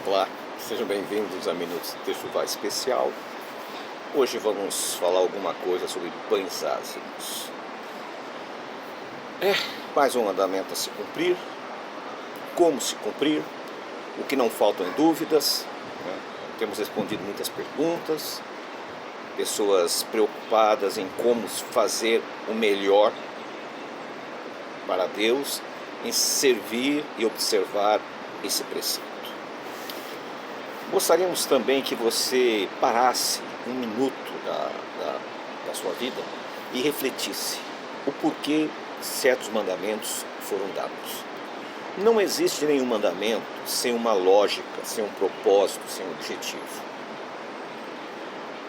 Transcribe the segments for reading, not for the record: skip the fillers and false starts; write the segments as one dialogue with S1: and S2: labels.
S1: Olá, sejam bem-vindos a Minutos de Techuvá Especial. Hoje vamos falar alguma coisa sobre pães ázimos. Mais um mandamento a se cumprir, como se cumprir, o que não faltam em dúvidas, né? Temos respondido muitas perguntas, pessoas preocupadas em como fazer o melhor para Deus, em servir e observar esse preceito. Gostaríamos também que você parasse um minuto da sua vida e refletisse o porquê certos mandamentos foram dados. Não existe nenhum mandamento sem uma lógica, sem um propósito, sem um objetivo.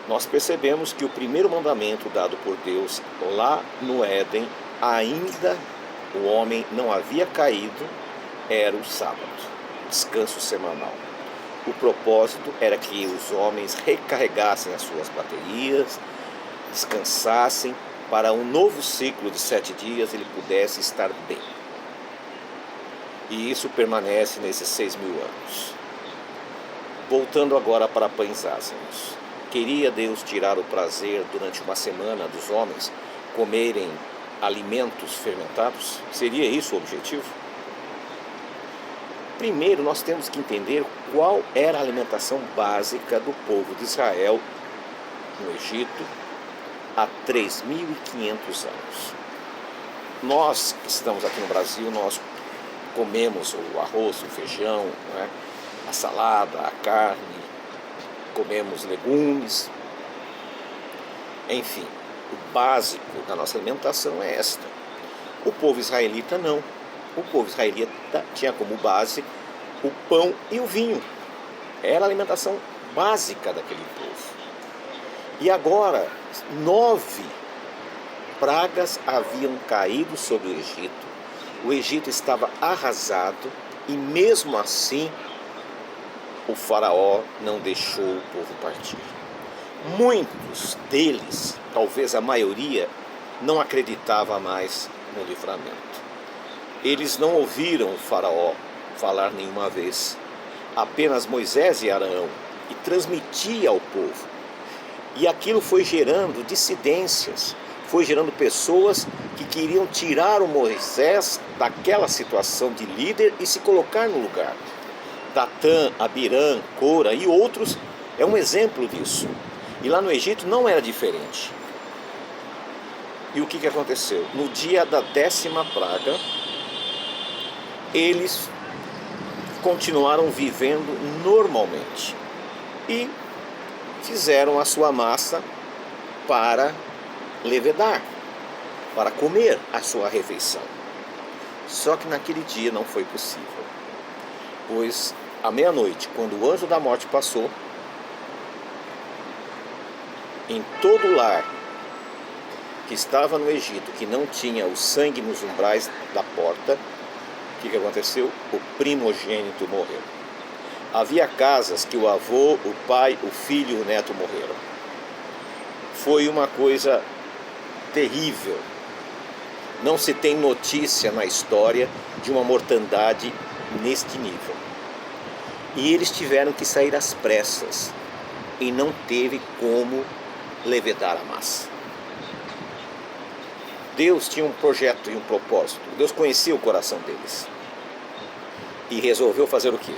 S1: Nós percebemos que o primeiro mandamento dado por Deus lá no Éden, ainda o homem não havia caído, era o sábado, descanso semanal. O propósito era que os homens recarregassem as suas baterias, descansassem, para um novo ciclo de 7 dias ele pudesse estar bem. E isso permanece nesses 6.000 anos. Voltando agora para pães ázimos. Queria Deus tirar o prazer durante uma semana dos homens comerem alimentos fermentados? Seria isso o objetivo? Primeiro, nós temos que entender qual era a alimentação básica do povo de Israel no Egito há 3.500 anos. Nós que estamos aqui no Brasil, nós comemos o arroz, o feijão, né? A salada, a carne, comemos legumes, enfim, o básico da nossa alimentação é esta. O povo israelita não. O povo israelita tinha como base o pão e o vinho. Era a alimentação básica daquele povo. E agora, 9 pragas haviam caído sobre o Egito. O Egito estava arrasado e mesmo assim o faraó não deixou o povo partir. Muitos deles, talvez a maioria, não acreditava mais no livramento. Eles não ouviram o faraó falar nenhuma vez, apenas Moisés e Arão, e transmitia ao povo. E aquilo foi gerando dissidências, foi gerando pessoas que queriam tirar o Moisés daquela situação de líder e se colocar no lugar. Datã, Abirã, Cora e outros é um exemplo disso. E lá no Egito não era diferente. E o que aconteceu? No dia da 10ª praga, eles continuaram vivendo normalmente e fizeram a sua massa para levedar, para comer a sua refeição. Só que naquele dia não foi possível, pois à meia-noite, quando o anjo da morte passou, em todo lar que estava no Egito, que não tinha o sangue nos umbrais da porta, o que aconteceu? O primogênito morreu. Havia casas que o avô, o pai, o filho e o neto morreram. Foi uma coisa terrível. Não se tem notícia na história de uma mortandade neste nível. E eles tiveram que sair às pressas e não teve como levedar a massa. Deus tinha um projeto e um propósito. Deus conhecia o coração deles. E resolveu fazer o quê?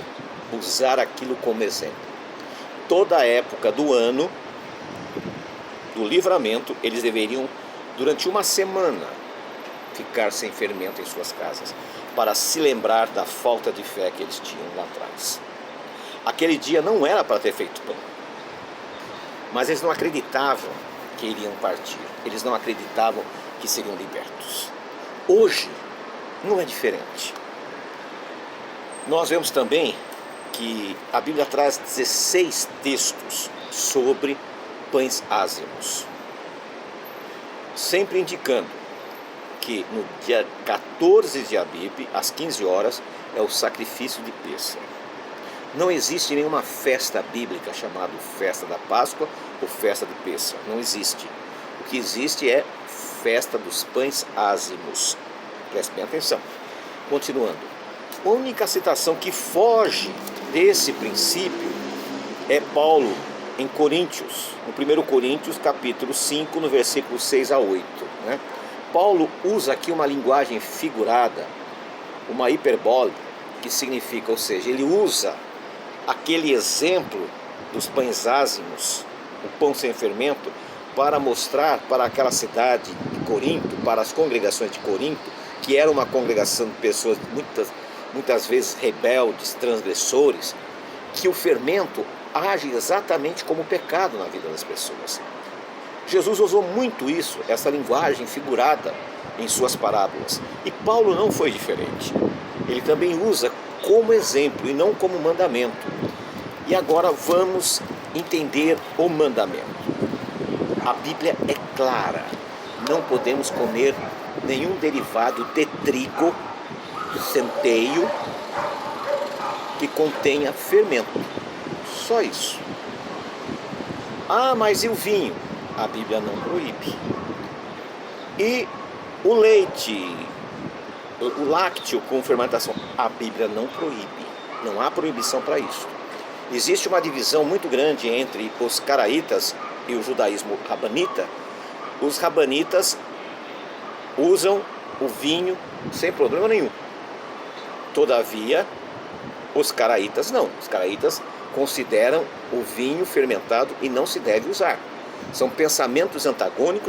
S1: Usar aquilo como exemplo. Toda a época do ano, do livramento, eles deveriam, durante uma semana, ficar sem fermento em suas casas, para se lembrar da falta de fé que eles tinham lá atrás. Aquele dia não era para ter feito pão. Mas eles não acreditavam que iriam partir. Eles não acreditavam que seriam libertos. Hoje não é diferente. Nós vemos também que a Bíblia traz 16 textos sobre pães ázimos, sempre indicando que no dia 14 de Abib, às 15 horas, é o sacrifício de Pêssego. Não existe nenhuma festa bíblica chamada festa da Páscoa ou festa de Pêssego. Não existe. O que existe é festa dos pães ázimos. Preste bem atenção. Continuando. A única citação que foge desse princípio é Paulo em Coríntios, no 1 Coríntios capítulo 5, no versículo 6 a 8, né? Paulo usa aqui uma linguagem figurada, uma hiperbole, que significa, ou seja, ele usa aquele exemplo dos pães ázimos, o pão sem fermento, para mostrar para aquela cidade de Corinto, para as congregações de Corinto, que era uma congregação de pessoas muitas vezes rebeldes, transgressores, que o fermento age exatamente como o pecado na vida das pessoas. Jesus usou muito isso, essa linguagem figurada em suas parábolas. E Paulo não foi diferente. Ele também usa como exemplo e não como mandamento. E agora vamos entender o mandamento. A Bíblia é clara. Não podemos comer nenhum derivado de trigo, centeio, que contenha fermento. Só isso. Ah, mas e o vinho? A Bíblia não proíbe. E o leite, o lácteo com fermentação? A Bíblia não proíbe. Não há proibição para isso. Existe uma divisão muito grande entre os caraítas e o judaísmo rabanita. Os rabanitas usam o vinho sem problema nenhum. Todavia, os caraítas não. Os caraítas consideram o vinho fermentado e não se deve usar. São pensamentos antagônicos.